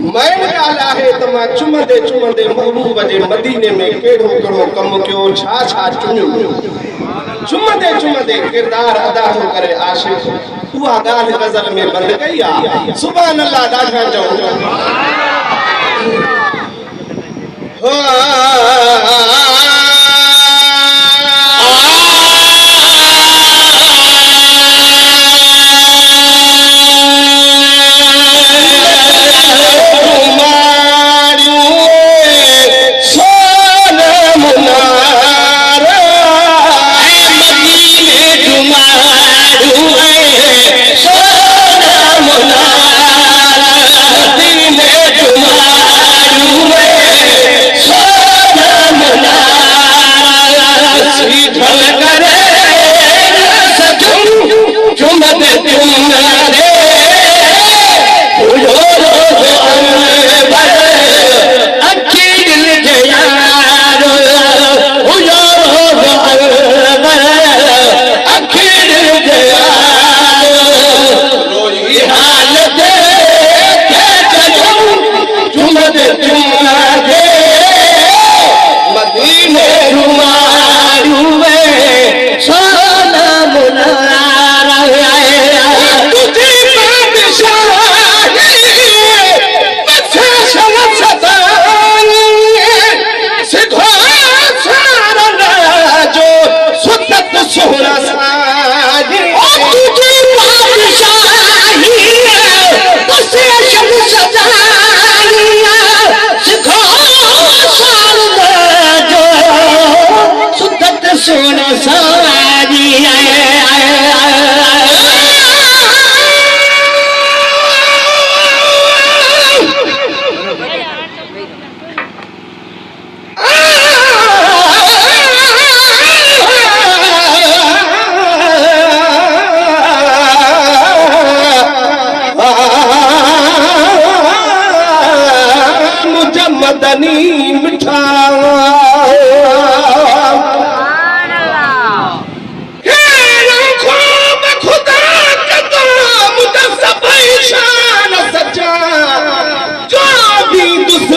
मैं ॻाल्हि आहे त मां चुमंदे चुमंदे महबूब जे मदीने में कहिड़ो कहिड़ो कमु कयो, छा छा चुमियो। चुमंदे चुमंदे किरदार अदा थो करे आशिक़, उहा ॻाल्हि गज़ल में बंदि कई आहे। सुभान अल्लाह, ॾाढा चओ।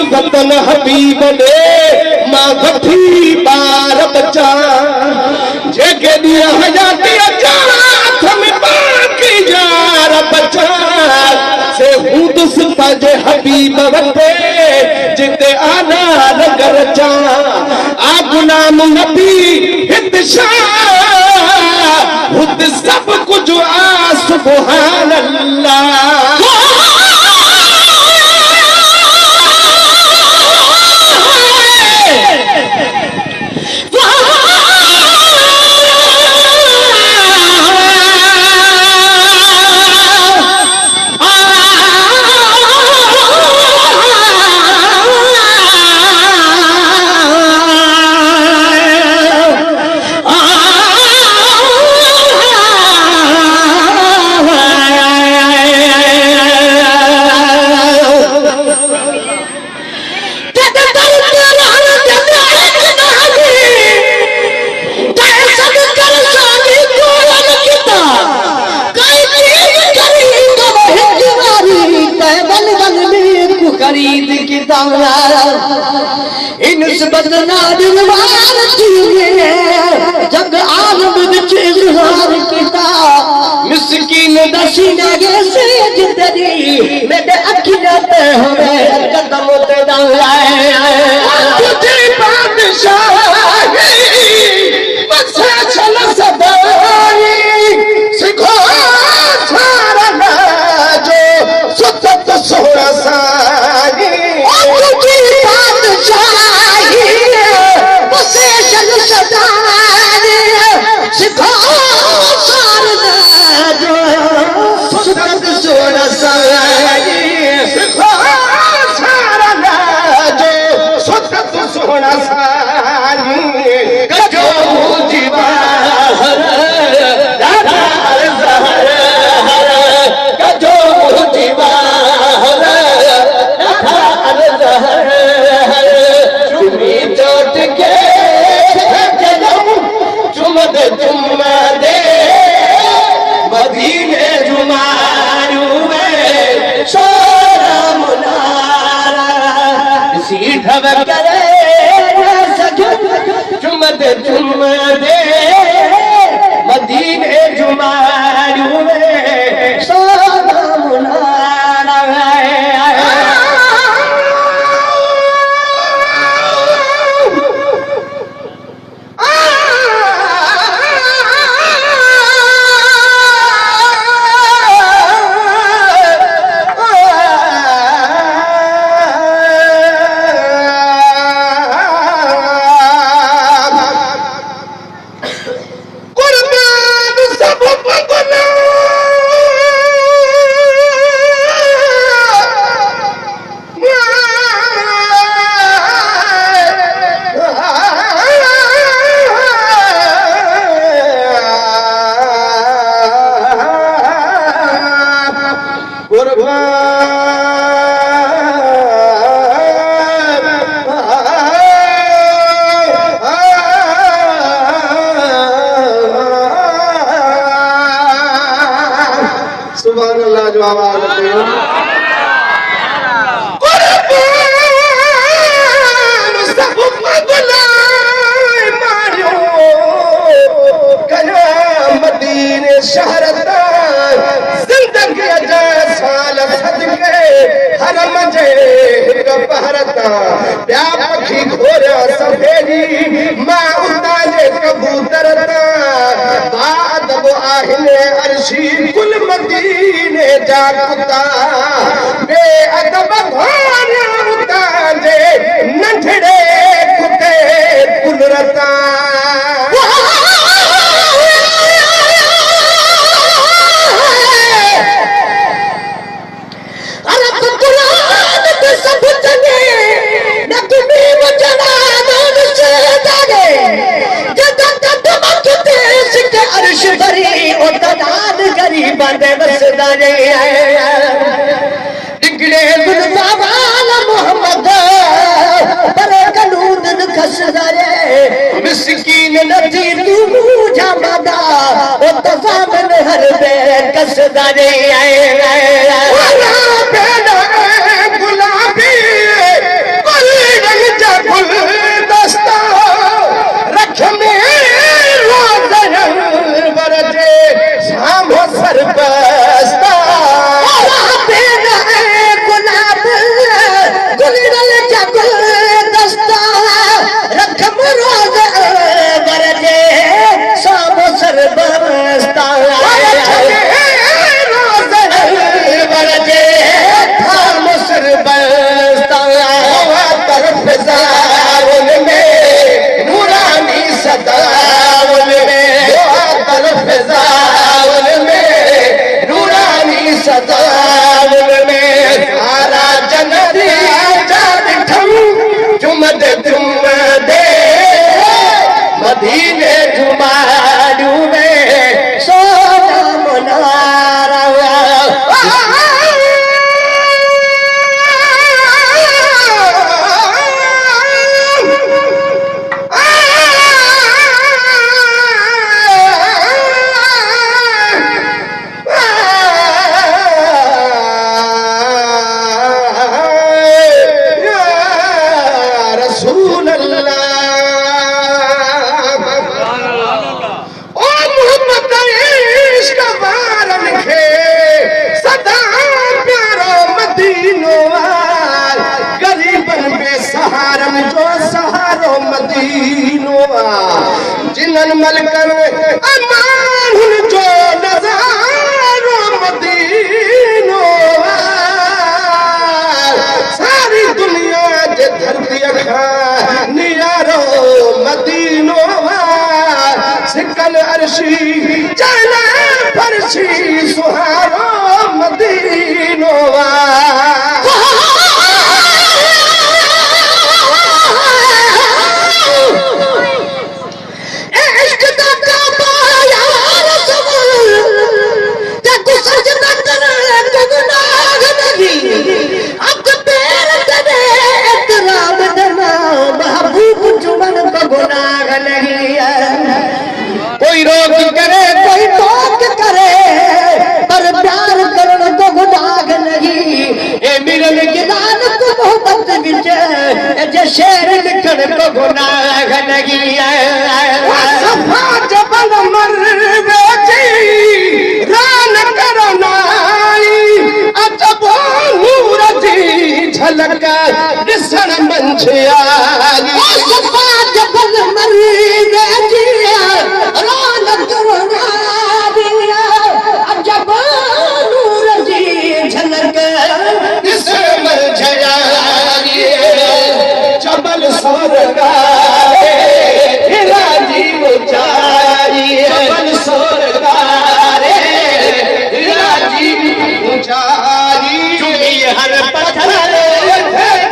वतन हबीब ने मां वठी बार बचा, जेके दिया हयाती अचा हथ में बाकी यार बचा, से हुदस पाजे हबीब वटे जिते आना नगर चा, आ गुलाम नबी हित शाह हुद सब कुछ आ सुभान अल्लाह। निस्बत नादिलवार थीए जग आलम विच इज़हार किता, मिस्कीन दसीने से जिंदगी मेरे अखियां ते होवे कदम ते डाले, तुझे बादशाही बख्शे चल सदाई, सिखो सारा ना जो सुतत सोरा साई, तुझे बादशाही बख्शे चल सदाई, अब करे चुमदे चुमदे मदीने जुमारू में सोना मुनारा सुभान अल्लाह जो आवाज आती है मदीने शहरता जिंदगी साल सदके हरम जे पहरता प्या पखी घोरा सफेदी मां उता जे कबूतरता बाद वो आहिने अर्शी कुल मदीने जा कुता बे अदब घोरा उता जे नंढड़े कुते कुलरता मिस्कीन नदी तू जामदा ओ तफामन हर बे कसदारे गुलाबी गुल रंग जा गुल दस्ता रख में रोज़ बरजे शाम सरबस्ता गुलाब गुल रंग जा गुल दस्ता रख में रोज़ बरजे शाम सरबस्ता मदीने जुमारू में सोना मुनारा रसूल अल्लाह जिनन मलकन अमान जो नजारो मदीनो सारी दुनिया जे धरती खा नियारो मदीनो सिकल अर्शी चला फरशी सुहारो मदीनो कोई रोक करे कोई टोक करे पर प्यार करने को गुनाह नहीं ए मिलन के दान को मोहब्बत विच शेर लिखण को गुनाह लगी सफा जबल मरवे जी रान करनाई अजब नूर जी झलक दिसण मंझिया सफा जबल मरवे जी रान करनाई अजब नूर जी झलक दिसण मंझिया जबल सोरगा राजी ऊंचाई जबल सोरगा राजी ऊंचाई चुमी हर पत्थर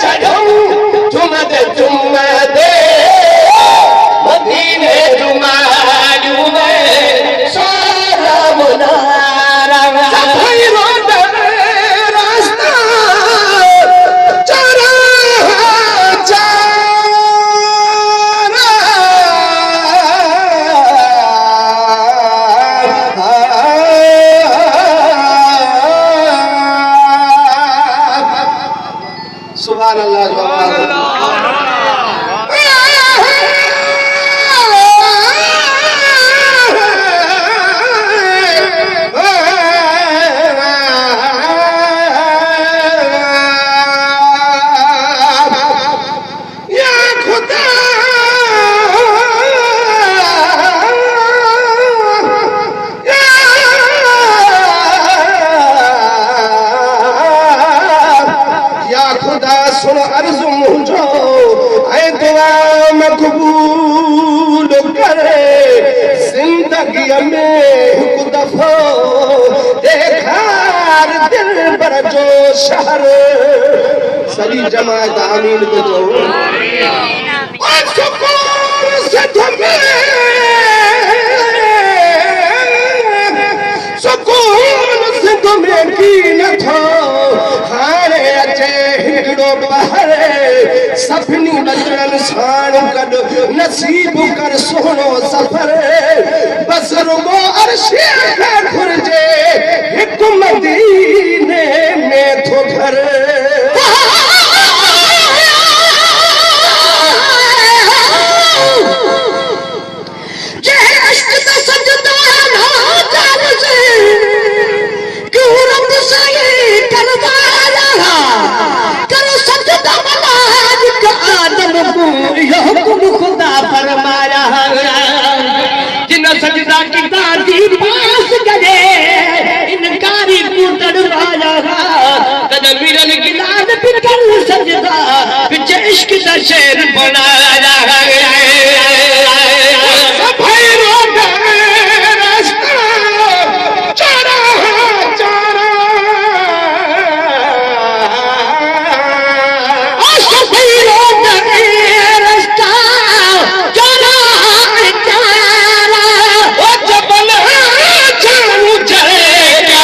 चढ़ूं चुमद चुमदे मदीने रुमालू में सारा मुनारा सफाई रोड रास्ता चरा सुभान अल्लाह सुभान या खुदा या खुदा सुन अर्ज़ु मुंहिंजो ऐं दुआ मक़बूल करे ज़िंदगीअ में हिकु दफ़ो ॾेखार दिलबर जो शहर सॼी जमात आमीन थो चओ सुकून से थमे सुकून से थमे की नथो हाणे अचे हिकिड़ो ॿार सभिनी नज़रनि साण गॾु नसीब कर सोनो सफ़र बस रुगो अर्शे खे घुर्जे हिकु मदीने में थो घर खुदा फरमाया जिन सजदा की दादी पास करे इनकारी पुतड़ वाला कद मिरन गिलाद पिकर सजदा बिच इश्क दा शेर बनाया सफाई रोड रास्ता चरा चरा सफाई रोड रास्ता चरा चरा ओ जबल चालू चलेगा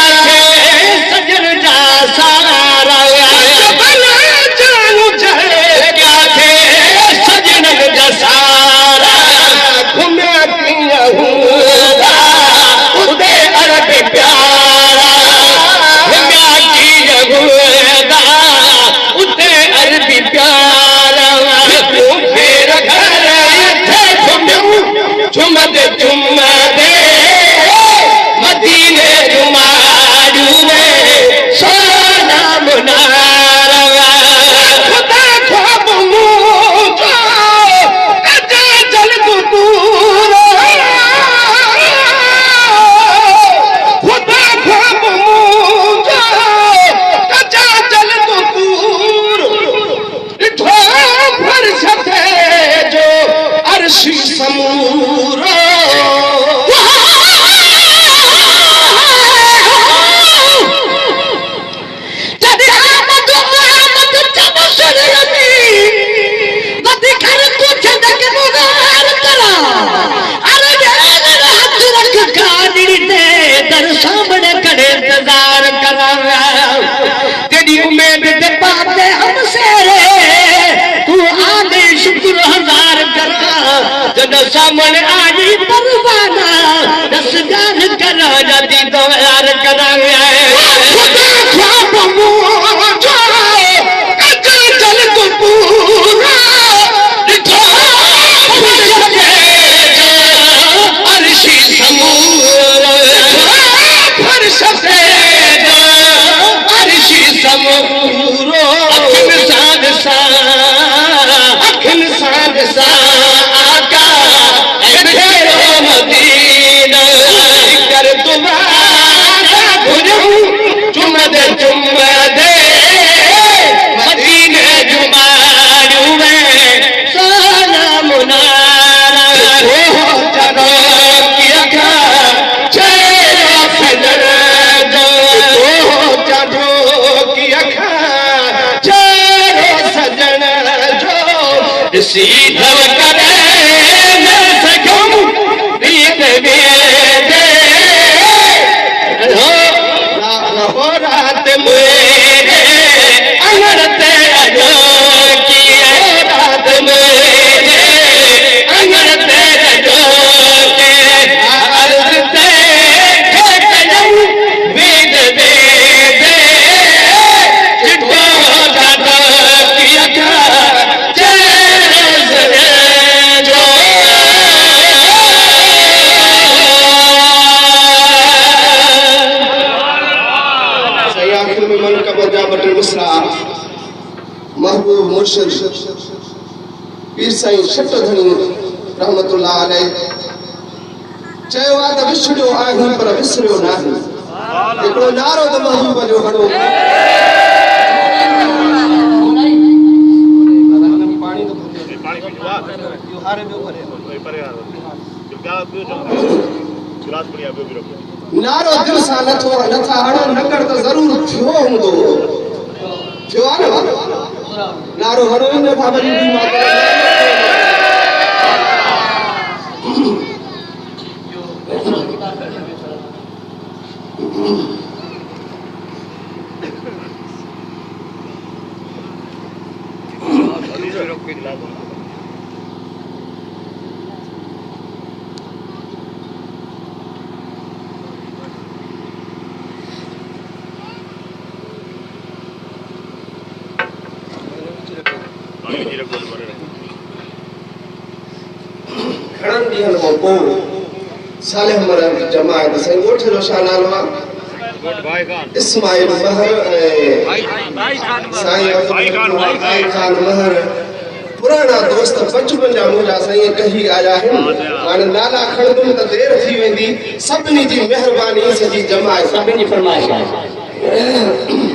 सजन जा सारा जबल चालू चलेगा सजन जा सारा घुमिया पिया उदे अरब प्यारा घुमिया की जगुदा उदे अरबी प्यारा तू फेर घर थे घुमियो चुमदे चुमदे मदीने रुमालू में सोना मुनारा खुदा ख्वाब मुझो कजा जल दूर खुदा ख्वाब मुझो कजा जल दूर इठो फर्श थे जो अर्शी समूरो सामने खड़े इंतजार करा तेरी उम्मीद ते पाते हमसे तू आगे शुक्र हजार करा जब सामने आई परवाना दसगार करा जाती तो यार करा खुदा ख्वाब मुझो कजा जल को पूरा सीधव करे न सकूं प्रीत बेदे हो रात मेरे अंगड़ते अजो की रात मेरे अंगड़ते अजो के अर्जते ठेकजम वेद बेदे चिट्ठो दादा किया महबूब मुर्शिद पीर साईं शटधणी रहमतुल्लाह अलैह चयो आहे त विछड़ियो आहीं पर विसरियो नाहीं हिकिड़ो नारो त महबूब जो हणो नारो दिल सां नथा हणो नगर त ज़रूर थियो हूंदो थियो आहे न नारो हणो न बाबा जी घणनि ॾींहंनि खां पोइ साले हमर जमायत साईं ॻोठ जो छा नालो आहे इस्माइल महर साईं भाई खान महर पुराना दोस्त बचपन जा मुंहिंजा साईं कही आया आहिनि हाणे नाला खणंदुमि त देरि थी वेंदी सभिनी जी महिरबानी सॼी जमायत सभिनी जी फरमाइश आहे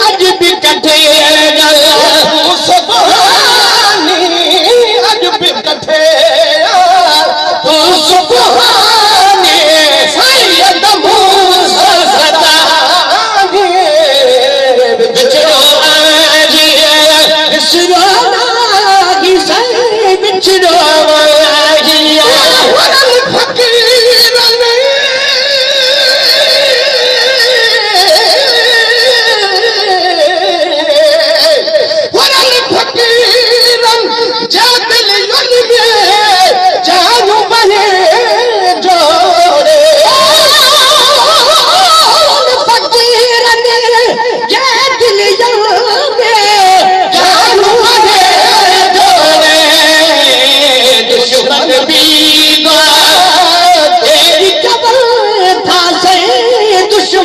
आज भी कटे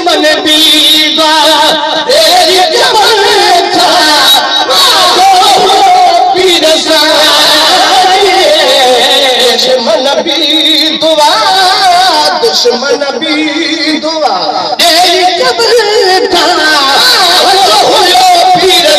दुश्मन बीवा तेरी जबल था पीर दुश्मन भी दुआ दुश्मन भी दुआ तेरी जबल था पीर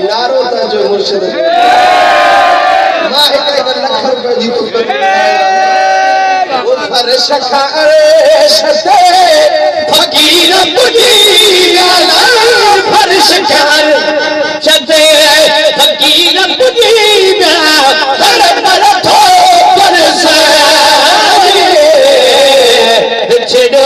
नारो था जो मुर्शिद मां हिक हिक लख रुपए जी तू वो फर्श खारे शते फकीर पुजी गाला फर्श खारे शते फकीर पुजी गा पर थो परसाए छेड़ो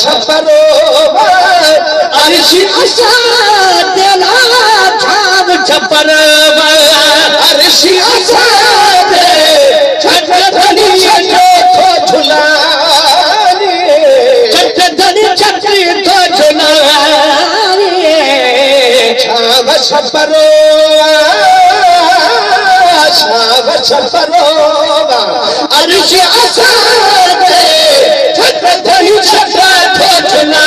छपर छपरो छपरो अर्श आसादे छत धनी छत थोचना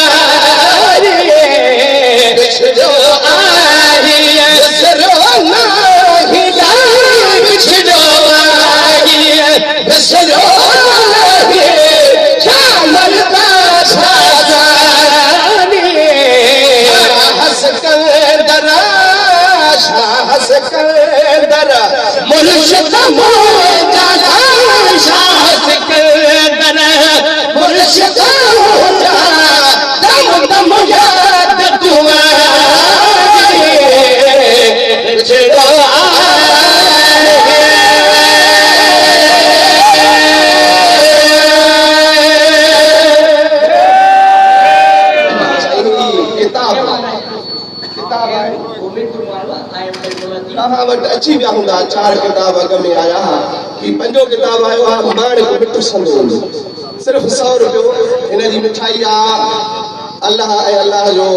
बिछड़ो आई बिछड़ो नाही बिछड़ो आई बिछड़ो नाही चामल का साजानी हंस कर हंस कर मुर्शिद मोजा शाह सिकंदर मुर्शिद मोजा दम दम याद तुम्हारी बिछड़ो तव्हां वटि अची विया हूंदा 4 किताब अॻ में आया ही 5 किताब आयो आहे माण को मिठो संदो सिर्फ़ 100 रुपयो हिन जी मिठाई आहे अल्लाह ऐं अल्लाह जो